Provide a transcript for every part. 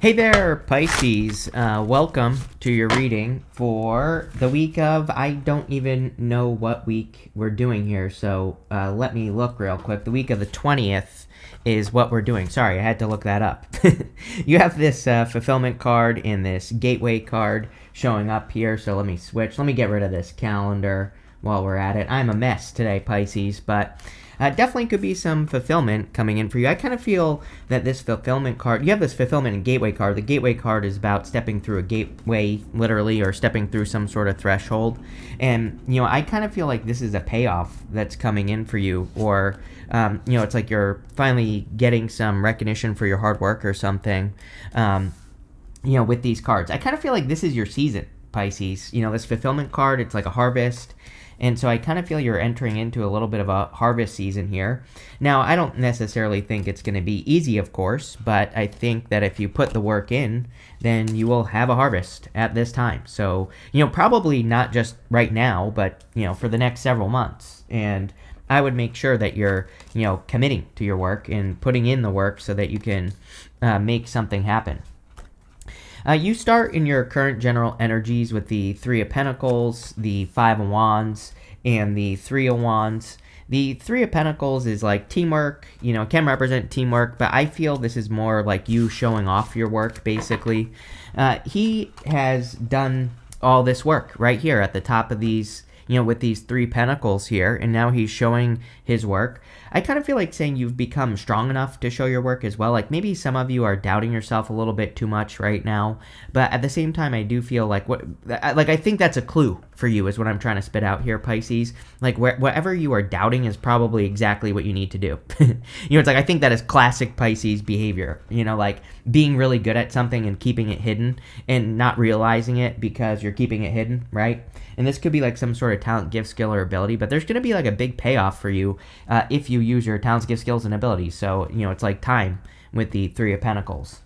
Hey there, Pisces. Welcome to your reading for the week of, I don't even know what week we're doing here, so let me look real quick. The week of the 20th is what we're doing. Sorry, I had to look that up. You have this fulfillment card and this gateway card showing up here, so let me switch. Let me get rid of this calendar while we're at it. I'm a mess today, Pisces, but definitely could be some fulfillment coming in for you. I kind of feel that this fulfillment card, you have this fulfillment and gateway card. The gateway card is about stepping through a gateway, literally, or stepping through some sort of threshold. And, I kind of feel like this is a payoff that's coming in for you, or, it's like you're finally getting some recognition for your hard work or something, with these cards. I kind of feel like this is your season, Pisces. This fulfillment card, it's like a harvest. And so I kind of feel you're entering into a little bit of a harvest season here. Now, I don't necessarily think it's going to be easy, of course, but I think that if you put the work in, then you will have a harvest at this time. So, probably not just right now, but, for the next several months. And I would make sure that you're, committing to your work and putting in the work so that you can make something happen. You start in your current general energies with the Three of Pentacles, the Five of Wands, and the Three of Wands. The Three of Pentacles is like teamwork, can represent teamwork, but I feel this is more like you showing off your work, basically. He has done all this work right here at the top of these, with these Three Pentacles here, and now he's showing his work. I kind of feel like saying you've become strong enough to show your work as well. Like maybe some of you are doubting yourself a little bit too much right now, but at the same time, I do feel like I think that's a clue for you is what I'm trying to spit out here, Pisces. Like whatever you are doubting is probably exactly what you need to do. It's like I think that is classic Pisces behavior. Like being really good at something and keeping it hidden and not realizing it because you're keeping it hidden, right? And this could be like some sort of talent, gift, skill, or ability, but there's going to be like a big payoff for you if you use your talents, gifts, skills, and abilities. So, it's like time with the Three of Pentacles.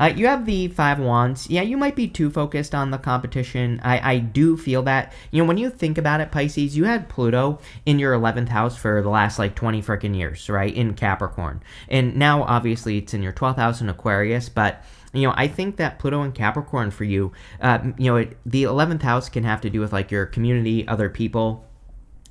You have the Five of Wands. Yeah, you might be too focused on the competition. I do feel that. When you think about it, Pisces, you had Pluto in your 11th house for the last 20 freaking years, right? In Capricorn. And now, obviously, it's in your 12th house in Aquarius, but I think that Pluto and Capricorn for you, the 11th house can have to do with your community, other people,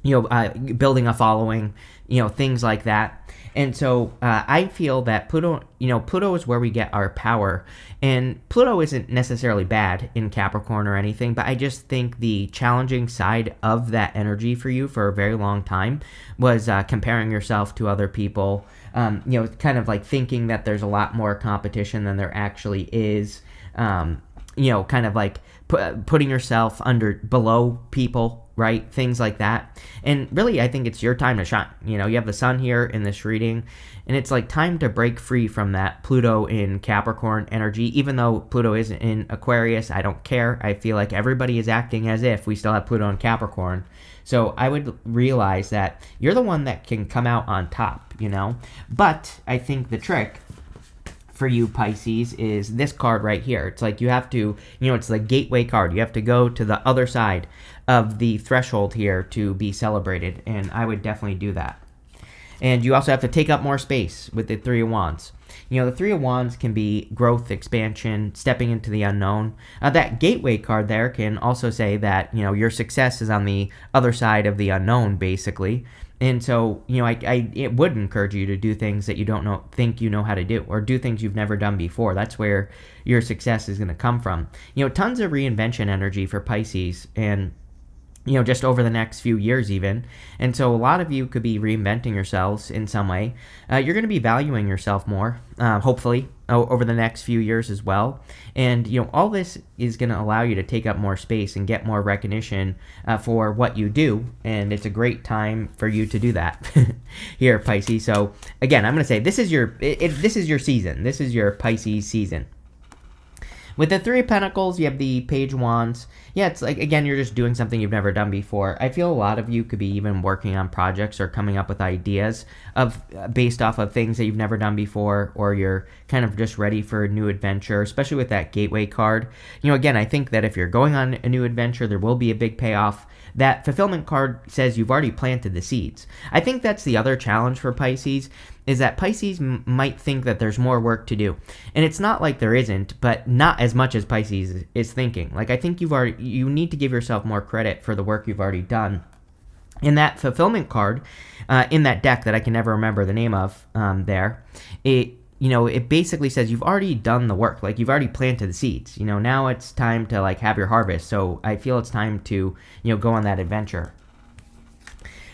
building a following, things like that. And so I feel that Pluto is where we get our power. And Pluto isn't necessarily bad in Capricorn or anything, but I just think the challenging side of that energy for you for a very long time was comparing yourself to other people, kind of thinking that there's a lot more competition than there actually is, kind of putting yourself below people, right? Things like that. And really, I think it's your time to shine. You have the sun here in this reading, and it's time to break free from that Pluto in Capricorn energy. Even though Pluto isn't in Aquarius, I don't care. I feel like everybody is acting as if we still have Pluto in Capricorn. So I would realize that you're the one that can come out on top, But I think the trick for you, Pisces, is this card right here. It's like you have to, it's the gateway card. You have to go to the other side of the threshold here to be celebrated, and I would definitely do that. And you also have to take up more space with the Three of Wands. The Three of Wands can be growth, expansion, stepping into the unknown. That gateway card there can also say that, your success is on the other side of the unknown, basically. And so, it would encourage you to do things that you don't think you know how to do, or do things you've never done before. That's where your success is going to come from. Tons of reinvention energy for Pisces, and just over the next few years even. And so a lot of you could be reinventing yourselves in some way. You're going to be valuing yourself more, hopefully, over the next few years as well. And, all this is going to allow you to take up more space and get more recognition for what you do. And it's a great time for you to do that here, Pisces. So again, I'm going to say this is your season. This is your Pisces season. With the Three of Pentacles, you have the Page of Wands. Yeah, it's again, you're just doing something you've never done before. I feel a lot of you could be even working on projects or coming up with ideas based off of things that you've never done before, or you're kind of just ready for a new adventure, especially with that Gateway card. Again, I think that if you're going on a new adventure, there will be a big payoff. That fulfillment card says you've already planted the seeds. I think that's the other challenge for Pisces is that Pisces might think that there's more work to do. And it's not like there isn't, but not as much as Pisces is thinking. Like, I think you need to give yourself more credit for the work you've already done. In that fulfillment card, in that deck that I can never remember the name of, it basically says you've already done the work. Like, you've already planted the seeds. Now it's time to like have your harvest. So I feel it's time to, go on that adventure.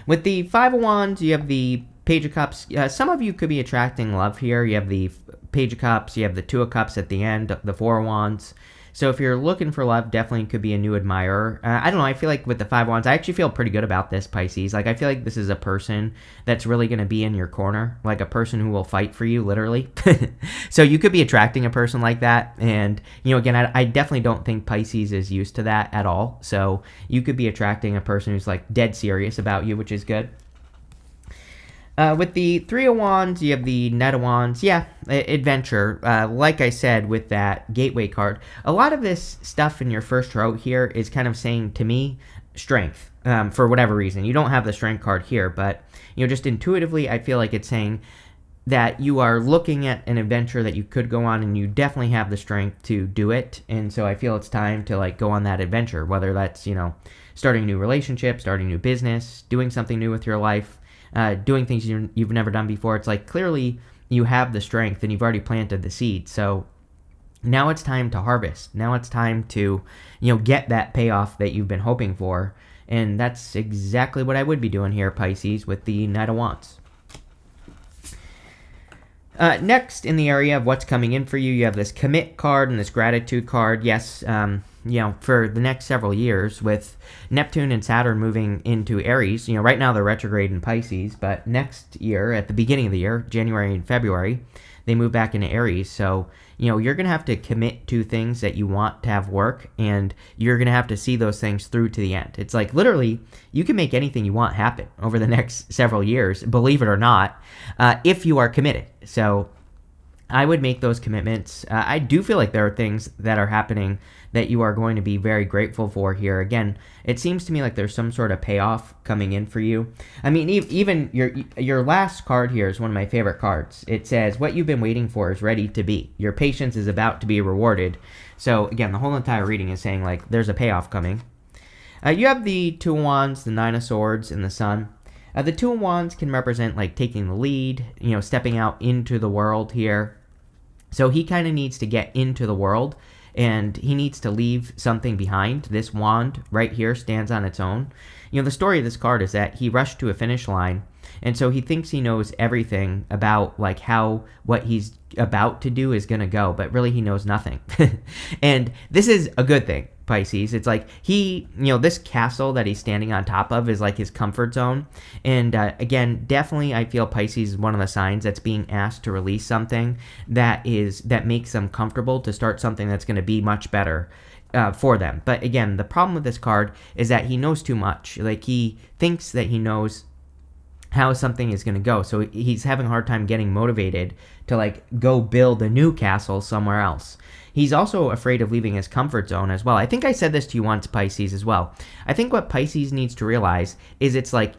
With the Five of Wands, you have the Page of Cups. Some of you could be attracting love here. You have the Page of Cups. You have the Two of Cups at the end, the Four of Wands. So if you're looking for love, definitely could be a new admirer. I don't know. I feel like with the Five of Wands, I actually feel pretty good about this, Pisces. Like, I feel like this is a person that's really going to be in your corner, like a person who will fight for you, literally. So you could be attracting a person like that. And, again, I definitely don't think Pisces is used to that at all. So you could be attracting a person who's like dead serious about you, which is good. With the Three of Wands, you have the Knight of Wands. Yeah, adventure. Like I said, with that Gateway card, a lot of this stuff in your first row here is kind of saying to me, strength, for whatever reason. You don't have the strength card here, but, just intuitively, I feel like it's saying that you are looking at an adventure that you could go on, and you definitely have the strength to do it. And so I feel it's time to like go on that adventure, whether that's, starting a new relationship, starting a new business, doing something new with your life. Doing things you've never done before. It's like clearly you have the strength and you've already planted the seed. So now it's time to harvest. Now it's time to, get that payoff that you've been hoping for. And that's exactly what I would be doing here, Pisces, with the Knight of Wands. Next, in the area of what's coming in for you, you have this commit card and this gratitude card. Yes, for the next several years with Neptune and Saturn moving into Aries. Right now they're retrograde in Pisces, but next year, at the beginning of the year, January and February, they move back into Aries. So, you're going to have to commit to things that you want to have work, and you're going to have to see those things through to the end. It's like, literally, you can make anything you want happen over the next several years, believe it or not, if you are committed. So I would make those commitments. I do feel like there are things that are happening that you are going to be very grateful for here. Again, it seems to me like there's some sort of payoff coming in for you. I mean, even your last card here is one of my favorite cards. It says, what you've been waiting for is ready to be. Your patience is about to be rewarded. So again, the whole entire reading is saying like there's a payoff coming. You have the Two of Wands, the Nine of Swords, and the Sun. The Two of Wands can represent like taking the lead, stepping out into the world here. So he kind of needs to get into the world, and he needs to leave something behind. This wand right here stands on its own. The story of this card is that he rushed to a finish line, and so he thinks he knows everything about like how what he's about to do is going to go, but really he knows nothing. And this is a good thing, Pisces. It's like this castle that he's standing on top of is like his comfort zone. And again, definitely I feel Pisces is one of the signs that's being asked to release something that makes them comfortable to start something that's going to be much better for them. But again, the problem with this card is that he knows too much. Like, he thinks that he knows how something is going to go. So he's having a hard time getting motivated to like go build a new castle somewhere else. He's also afraid of leaving his comfort zone as well. I think I said this to you once, Pisces, as well. I think what Pisces needs to realize is it's like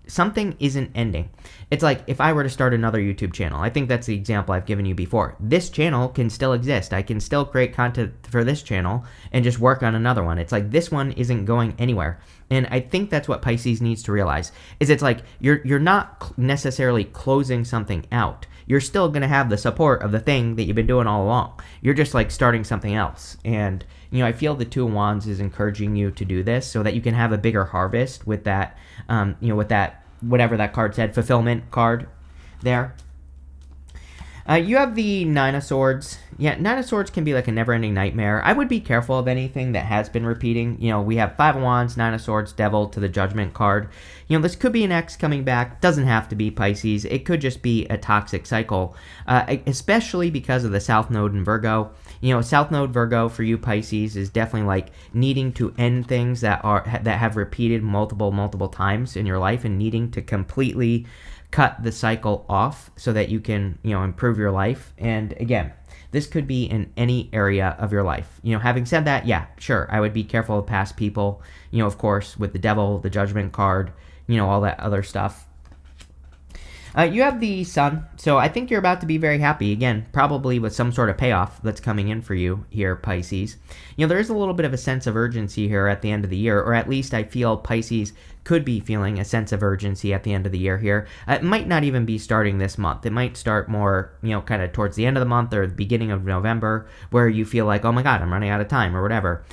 something isn't ending. It's like if I were to start another YouTube channel, I think that's the example I've given you before. This channel can still exist. I can still create content for this channel and just work on another one. It's like this one isn't going anywhere. And I think that's what Pisces needs to realize, is it's like you're not necessarily closing something out. You're still going to have the support of the thing that you've been doing all along. You're just like starting something else. And, I feel the Two of Wands is encouraging you to do this so that you can have a bigger harvest with that, with that, whatever that card said, fulfillment card there. You have the Nine of Swords. Yeah, Nine of Swords can be like a never-ending nightmare. I would be careful of anything that has been repeating. We have Five of Wands, Nine of Swords, Devil to the Judgment card. This could be an ex coming back. Doesn't have to be, Pisces. It could just be a toxic cycle, especially because of the South Node in Virgo. South Node Virgo for you, Pisces, is definitely like needing to end things that have repeated multiple times in your life, and needing to completely cut the cycle off so that you can, improve your life. And again, this could be in any area of your life. Having said that, yeah, sure, I would be careful of past people, of course, with the Devil, the Judgment card, all that other stuff. You have the sun, so I think you're about to be very happy. Again, probably with some sort of payoff that's coming in for you here, Pisces. There is a little bit of a sense of urgency here at the end of the year, or at least I feel Pisces could be feeling a sense of urgency at the end of the year here. It might not even be starting this month. It might start more, kind of towards the end of the month or the beginning of November, where you feel like, oh my God, I'm running out of time or whatever.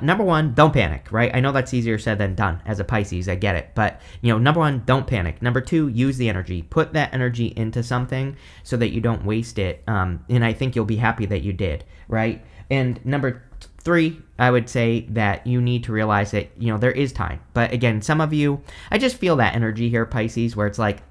Number one, don't panic, right? I know that's easier said than done as a Pisces. I get it. But, number one, don't panic. Number two, use the energy. Put that energy into something so that you don't waste it. And I think you'll be happy that you did, right? And number three, I would say that you need to realize that, there is time. But again, some of you, I just feel that energy here, Pisces, where it's like,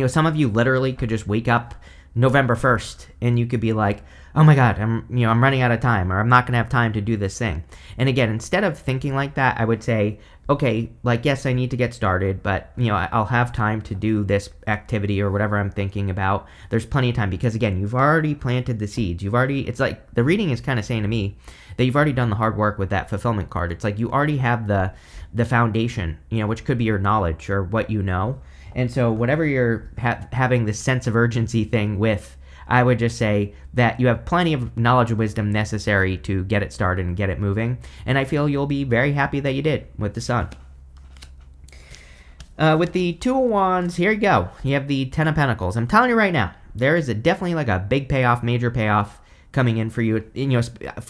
some of you literally could just wake up November 1st and you could be like, oh my God, I'm running out of time, or I'm not going to have time to do this thing. And again, instead of thinking like that, I would say, okay, like, yes, I need to get started, but, I'll have time to do this activity or whatever I'm thinking about. There's plenty of time because, again, you've already planted the seeds. It's like the reading is kind of saying to me that you've already done the hard work with that fulfillment card. It's like you already have the foundation, which could be your knowledge or what you know. And so whatever you're having this sense of urgency thing with, I would just say that you have plenty of knowledge and wisdom necessary to get it started and get it moving. And I feel you'll be very happy that you did with the sun. With the Two of Wands, here you go. You have the Ten of Pentacles. I'm telling you right now, there is definitely like a big payoff, major payoff coming in for you,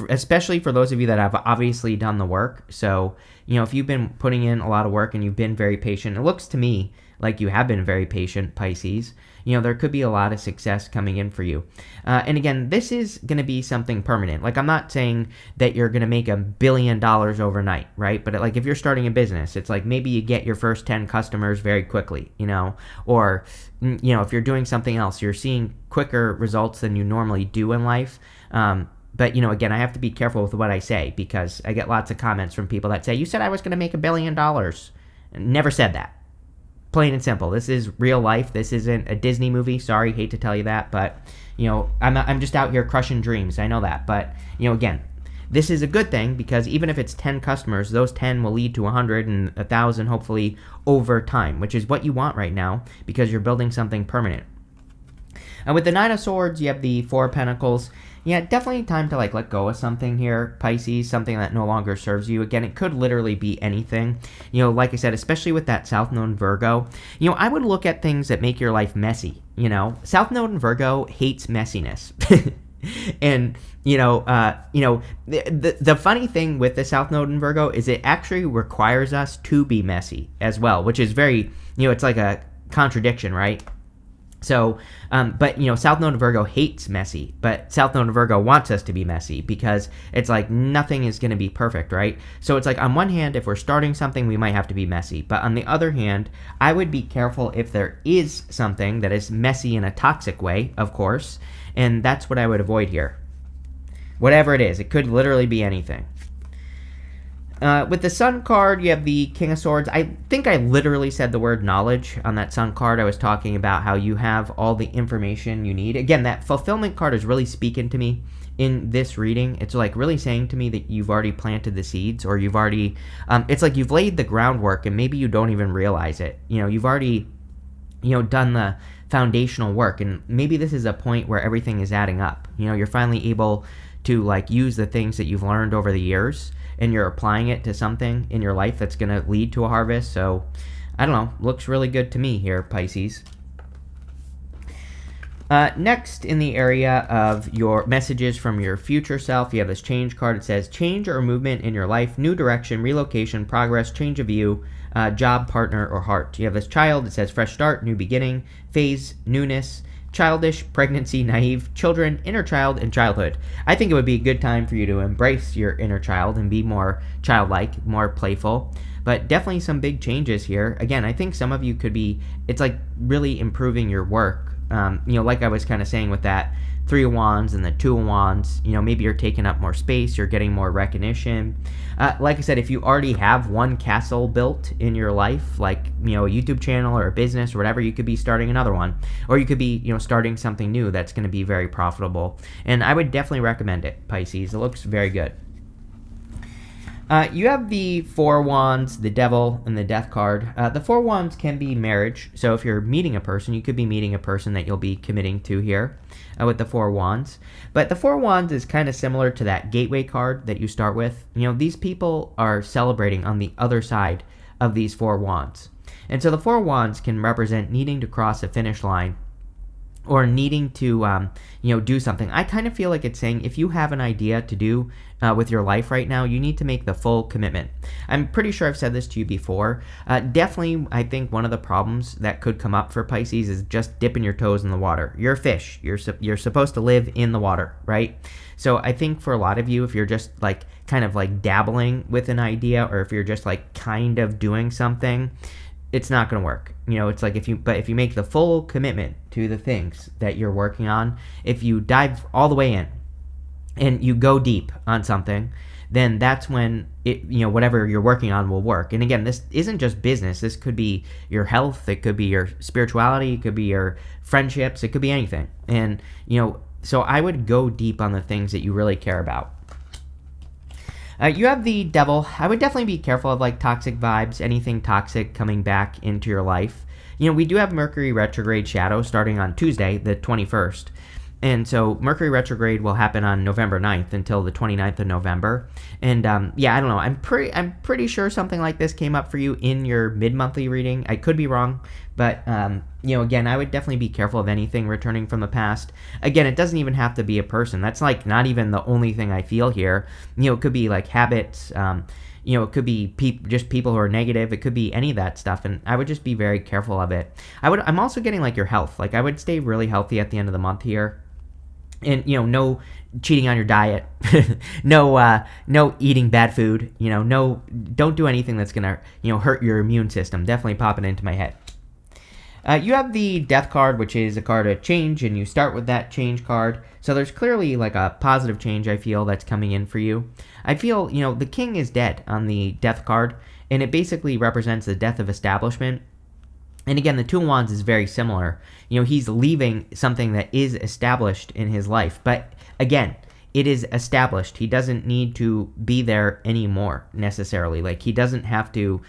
especially for those of you that have obviously done the work. So, if you've been putting in a lot of work and you've been very patient, it looks to me like you have been very patient, Pisces. There could be a lot of success coming in for you. And again, this is going to be something permanent. Like, I'm not saying that you're going to make $1 billion overnight, right? But like, if you're starting a business, it's like maybe you get your first 10 customers very quickly, or, if you're doing something else, you're seeing quicker results than you normally do in life. But, again, I have to be careful with what I say because I get lots of comments from people that say, you said I was going to make $1 billion. Never said that. Plain and simple. This is real life. This isn't a Disney movie. Sorry, hate to tell you that, but I'm just out here crushing dreams. I know that, but again, this is a good thing because even if it's 10 customers, those 10 will lead to 100 and 1,000 hopefully over time, which is what you want right now because you're building something permanent. And with the Nine of Swords, you have the Four of Pentacles. Yeah, definitely time to let go of something here, Pisces, something that no longer serves you. Again, it could literally be anything. Like I said, especially with that South Node in Virgo, I would look at things that make your life messy. South Node in Virgo hates messiness. And, the funny thing with the South Node in Virgo is it actually requires us to be messy as well, which is very, it's like a contradiction, right? So, but, South Node of Virgo hates messy, but South Node of Virgo wants us to be messy because it's like nothing is going to be perfect, right? So it's like on one hand, if we're starting something, we might have to be messy. But on the other hand, I would be careful if there is something that is messy in a toxic way, of course. And that's what I would avoid here. Whatever it is, it could literally be anything. With the Sun card, you have the King of Swords. I think I literally said the word knowledge on that Sun card. I was talking about how you have all the information you need. Again, that fulfillment card is really speaking to me in this reading. It's like really saying to me that you've already planted the seeds, or you've already, it's like you've laid the groundwork and maybe you don't even realize it. You've already, done the foundational work, and maybe this is a point where everything is adding up. You're finally able to use the things that you've learned over the years, and you're applying it to something in your life that's going to lead to a harvest. So, I don't know, looks really good to me here, Pisces. Next, in the area of your messages from your future self, you have this change card. It says, change or movement in your life, new direction, relocation, progress, change of view, job, partner, or heart. You have this child. It says, fresh start, new beginning, phase, newness, childish, pregnancy, naive, children, inner child, and childhood. I think it would be a good time for you to embrace your inner child and be more childlike, more playful. But definitely some big changes here. Again, I think some of you could be, it's like really improving your work. Like I was kind of saying with that Three of Wands and the Two of Wands, maybe you're taking up more space, you're getting more recognition. Like I said, if you already have one castle built in your life, like, a YouTube channel or a business or whatever, you could be starting another one. Or you could be, starting something new that's going to be very profitable. And I would definitely recommend it, Pisces. It looks very good. You have the Four Wands, the Devil, and the Death card. The Four Wands can be marriage. So if you're meeting a person, you could be meeting a person that you'll be committing to here with the Four Wands. But the Four Wands is kind of similar to that gateway card that you start with. These people are celebrating on the other side of these Four Wands. And so the Four Wands can represent needing to cross a finish line or needing to do something. I kind of feel like it's saying if you have an idea to do with your life right now, you need to make the full commitment. I'm pretty sure I've said this to you before. Definitely, I think one of the problems that could come up for Pisces is just dipping your toes in the water. You're a fish. You're supposed to live in the water, right? So I think for a lot of you, if you're just like kind of like dabbling with an idea, or if you're just like kind of doing something, it's not going to work. It's like if you make the full commitment to the things that you're working on, if you dive all the way in and you go deep on something, then that's when whatever you're working on will work. And again, this isn't just business. This could be your health. It could be your spirituality. It could be your friendships. It could be anything. And, so I would go deep on the things that you really care about. You have the Devil. I would definitely be careful of like toxic vibes, anything toxic coming back into your life. We do have Mercury retrograde shadow starting on Tuesday, the 21st. And so Mercury retrograde will happen on November 9th until the 29th of November. And I don't know. I'm pretty sure something like this came up for you in your mid-monthly reading. I could be wrong, but again, I would definitely be careful of anything returning from the past. Again, it doesn't even have to be a person. That's like not even the only thing I feel here. It could be like habits. It could be just people who are negative. It could be any of that stuff, and I would just be very careful of it. I'm also getting like your health. Like I would stay really healthy at the end of the month here. And no cheating on your diet, no eating bad food, don't do anything that's gonna hurt your immune system. Definitely popping into my head. You have the Death card, which is a card of change, and you start with that change card. So there's clearly like a positive change I feel that's coming in for you. I feel the King is dead on the Death card, and it basically represents the death of establishment. And again, the Two of Wands is very similar. He's leaving something that is established in his life. But again, it is established. He doesn't need to be there anymore necessarily. Like he doesn't have to,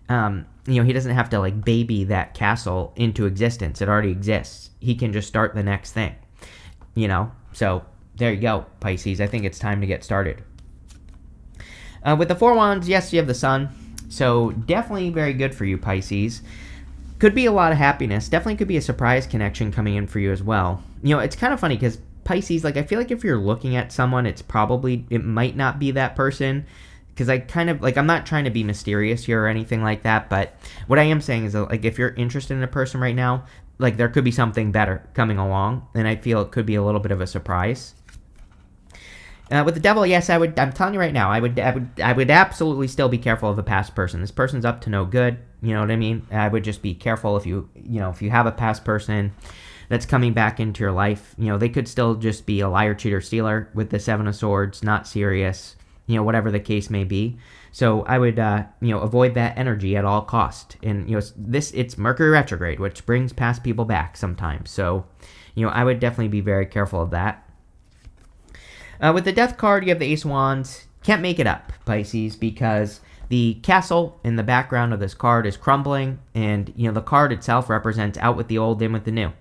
he doesn't have to like baby that castle into existence. It already exists. He can just start the next thing, So there you go, Pisces. I think it's time to get started. With the Four Wands, yes, you have the Sun. So definitely very good for you, Pisces. Could be a lot of happiness. Definitely could be a surprise connection coming in for you as well. It's kind of funny because Pisces, like I feel like if you're looking at someone, it might not be that person. Because I kind of, like I'm not trying to be mysterious here or anything like that. But what I am saying is that like if you're interested in a person right now, like there could be something better coming along. And I feel it could be a little bit of a surprise. With the Devil, yes, I'm telling you right now, I would absolutely still be careful of a past person. This person's up to no good. You know what I mean? I would just be careful if you have a past person that's coming back into your life. They could still just be a liar, cheater, stealer with the Seven of Swords, not serious, whatever the case may be. So I would, avoid that energy at all cost. And, it's Mercury retrograde, which brings past people back sometimes. So, I would definitely be very careful of that. With the Death card, you have the Ace of Wands. Can't make it up, Pisces, because the castle in the background of this card is crumbling, and the card itself represents out with the old, in with the new.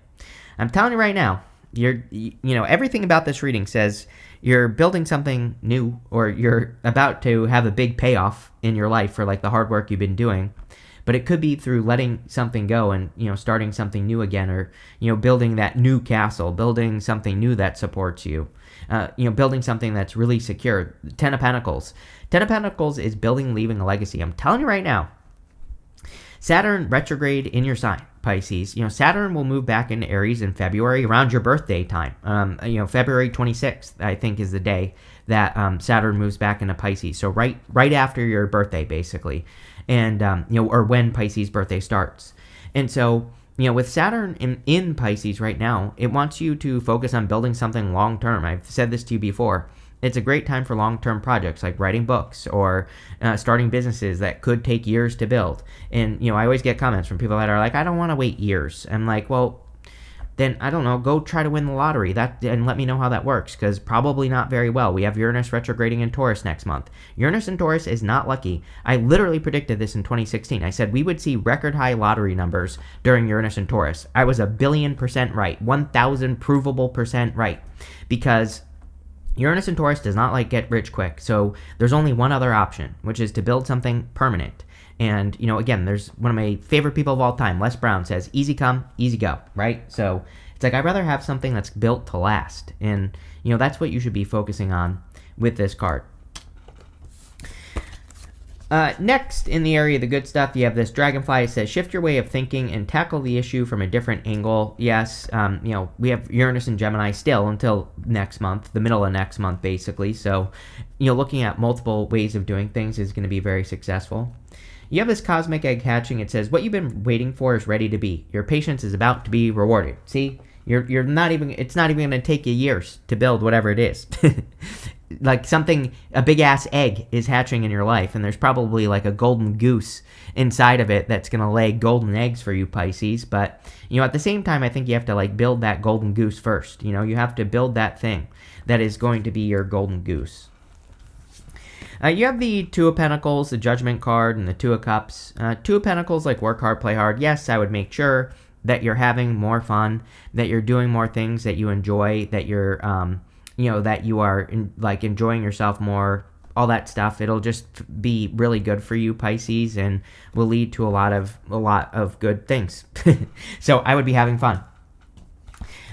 I'm telling you right now, everything about this reading says you're building something new, or you're about to have a big payoff in your life for like the hard work you've been doing. But it could be through letting something go and, starting something new again, or, building that new castle, building something new that supports you. Building something that's really secure. Ten of Pentacles. Ten of Pentacles is building, leaving a legacy. I'm telling you right now, Saturn retrograde in your sign, Pisces. Saturn will move back into Aries in February around your birthday time. February 26th, I think, is the day that Saturn moves back into Pisces. So right after your birthday, basically. And, or when Pisces' birthday starts. And so, with Saturn in Pisces right now, it wants you to focus on building something long-term. I've said this to you before. It's a great time for long-term projects like writing books or starting businesses that could take years to build. And, I always get comments from people that are like, I don't want to wait years. I'm like, well, then I don't know, go try to win the lottery. And let me know how that works, because probably not very well. We have Uranus retrograding in Taurus next month. Uranus in Taurus is not lucky. I literally predicted this in 2016. I said we would see record high lottery numbers during Uranus in Taurus. I was 1,000,000,000% right, 1,000 provable percent right, because Uranus in Taurus does not like get rich quick. So there's only one other option, which is to build something permanent. And, again, there's one of my favorite people of all time, Les Brown, says, easy come, easy go, right? So it's like, I'd rather have something that's built to last. And, that's what you should be focusing on with this card. Next, in the area of the good stuff, you have this dragonfly. It says, shift your way of thinking and tackle the issue from a different angle. Yes, we have Uranus and Gemini still until next month, the middle of next month, basically. So, looking at multiple ways of doing things is going to be very successful. You have this cosmic egg hatching. It says, what you've been waiting for is ready to be. Your patience is about to be rewarded. See, you're not even, it's not even going to take you years to build whatever it is. Like a big ass egg is hatching in your life, and there's probably like a golden goose inside of it that's going to lay golden eggs for you, Pisces. But, at the same time, I think you have to like build that golden goose first. You have to build that thing that is going to be your golden goose. You have the Two of Pentacles, the Judgment card, and the Two of Cups. Two of Pentacles, like work hard, play hard. Yes, I would make sure that you're having more fun, that you're doing more things that you enjoy, that you're, that you are enjoying yourself more, all that stuff. It'll just be really good for you, Pisces, and will lead to a lot of good things. So I would be having fun.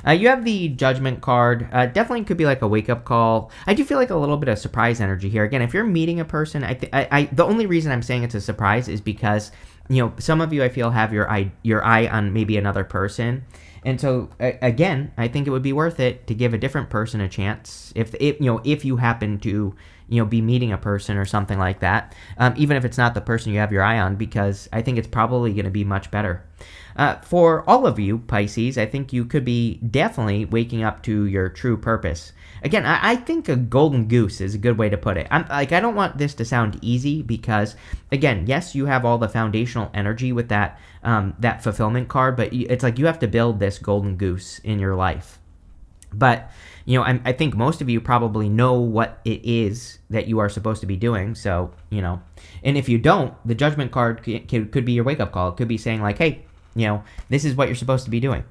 You have the Judgment card. Definitely could be like a wake-up call. I do feel like a little bit of surprise energy here. Again, if you're meeting a person, the only reason I'm saying it's a surprise is because, some of you I feel have your eye on maybe another person. And so, again, I think it would be worth it to give a different person a chance if you happen to, be meeting a person or something like that, even if it's not the person you have your eye on, because I think it's probably going to be much better. For all of you, Pisces, I think you could be definitely waking up to your true purpose. Again, I think a golden goose is a good way to put it. I don't want this to sound easy because, again, yes, you have all the foundational energy with that fulfillment card, but it's like you have to build this golden goose in your life. But, I think most of you probably know what it is that you are supposed to be doing. So, and if you don't, the Judgment card could be your wake-up call. It could be saying like, hey, this is what you're supposed to be doing.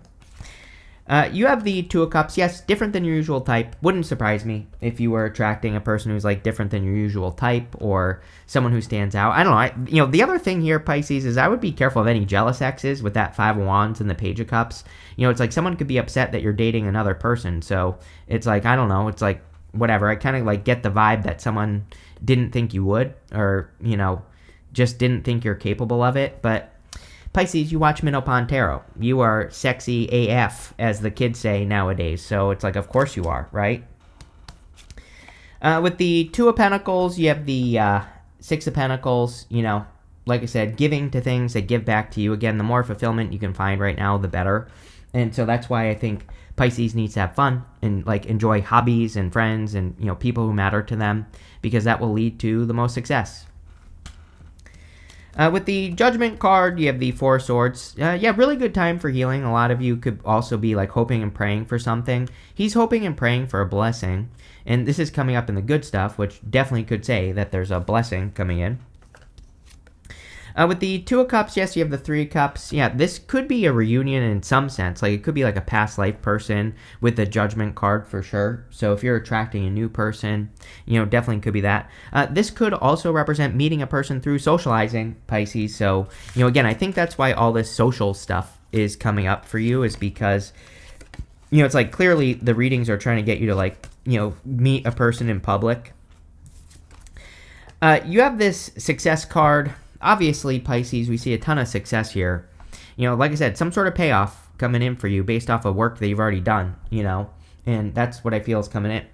You have the Two of Cups. Yes, different than your usual type. Wouldn't surprise me if you were attracting a person who's like different than your usual type or someone who stands out. I don't know. The other thing here, Pisces, is I would be careful of any jealous exes with that Five of Wands and the Page of Cups. It's like someone could be upset that you're dating another person. So it's like, I don't know. It's like, whatever. I kind of like get the vibe that someone didn't think you would, or, just didn't think you're capable of it. But Pisces, you watch Minnow. You are sexy AF, as the kids say nowadays. So it's like, of course you are, right? With the Two of Pentacles, you have the Six of Pentacles. Like I said, giving to things that give back to you. Again, the more fulfillment you can find right now, the better. And so that's why I think Pisces needs to have fun and like enjoy hobbies and friends and people who matter to them, because that will lead to the most success. With the Judgment card, you have the Four of Swords. Really good time for healing. A lot of you could also be like hoping and praying for something. He's hoping and praying for a blessing. And this is coming up in the good stuff, which definitely could say that there's a blessing coming in. With the Two of Cups, yes, you have the Three of Cups. Yeah, this could be a reunion in some sense. Like, it could be like a past life person with the Judgment card for sure. So if you're attracting a new person, definitely could be that. This could also represent meeting a person through socializing, Pisces. So, again, I think that's why all this social stuff is coming up for you, is because, it's like clearly the readings are trying to get you to like, meet a person in public. You have this Success card. Obviously, Pisces, we see a ton of success here. Like I said, some sort of payoff coming in for you based off of work that you've already done, and that's what I feel is coming in.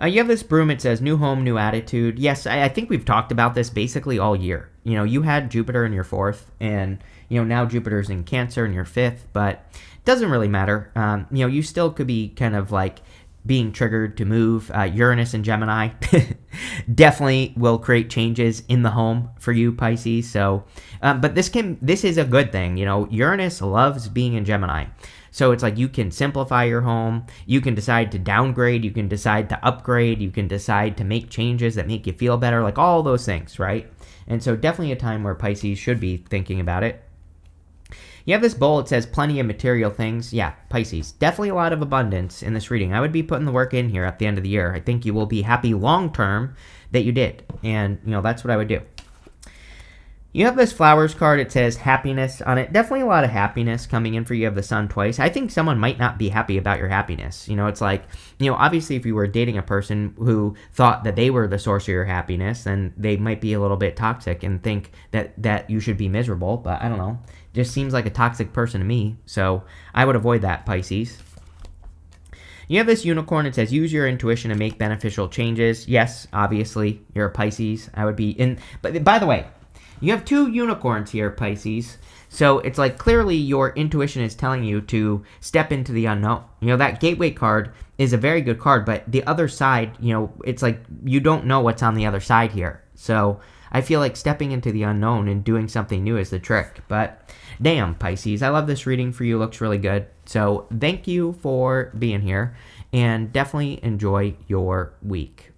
You have this Broom. It says, new home, new attitude. Yes, I think we've talked about this basically all year. You had Jupiter in your 4th, and, now Jupiter's in Cancer in your 5th, but it doesn't really matter. You still could be kind of like being triggered to move. Uranus and Gemini definitely will create changes in the home for you, Pisces. So, but this is a good thing. Uranus loves being in Gemini. So it's like you can simplify your home. You can decide to downgrade. You can decide to upgrade. You can decide to make changes that make you feel better, like all those things, right? And so definitely a time where Pisces should be thinking about it. You have this bowl, it says plenty of material things. Yeah, Pisces. Definitely a lot of abundance in this reading. I would be putting the work in here at the end of the year. I think you will be happy long term that you did. And, that's what I would do. You have this flowers card. It says happiness on it. Definitely a lot of happiness coming in for you. You have the sun twice. I think someone might not be happy about your happiness. It's like, obviously if you were dating a person who thought that they were the source of your happiness, then they might be a little bit toxic and think that you should be miserable. But I don't know. Just seems like a toxic person to me. So I would avoid that, Pisces. You have this unicorn. It says, use your intuition to make beneficial changes. Yes, obviously, you're a Pisces. I would be in. But by the way, you have two unicorns here, Pisces. So it's like clearly your intuition is telling you to step into the unknown. That gateway card is a very good card, but the other side, it's like you don't know what's on the other side here. So I feel like stepping into the unknown and doing something new is the trick. But damn, Pisces, I love this reading for you. Looks really good. So thank you for being here, and definitely enjoy your week.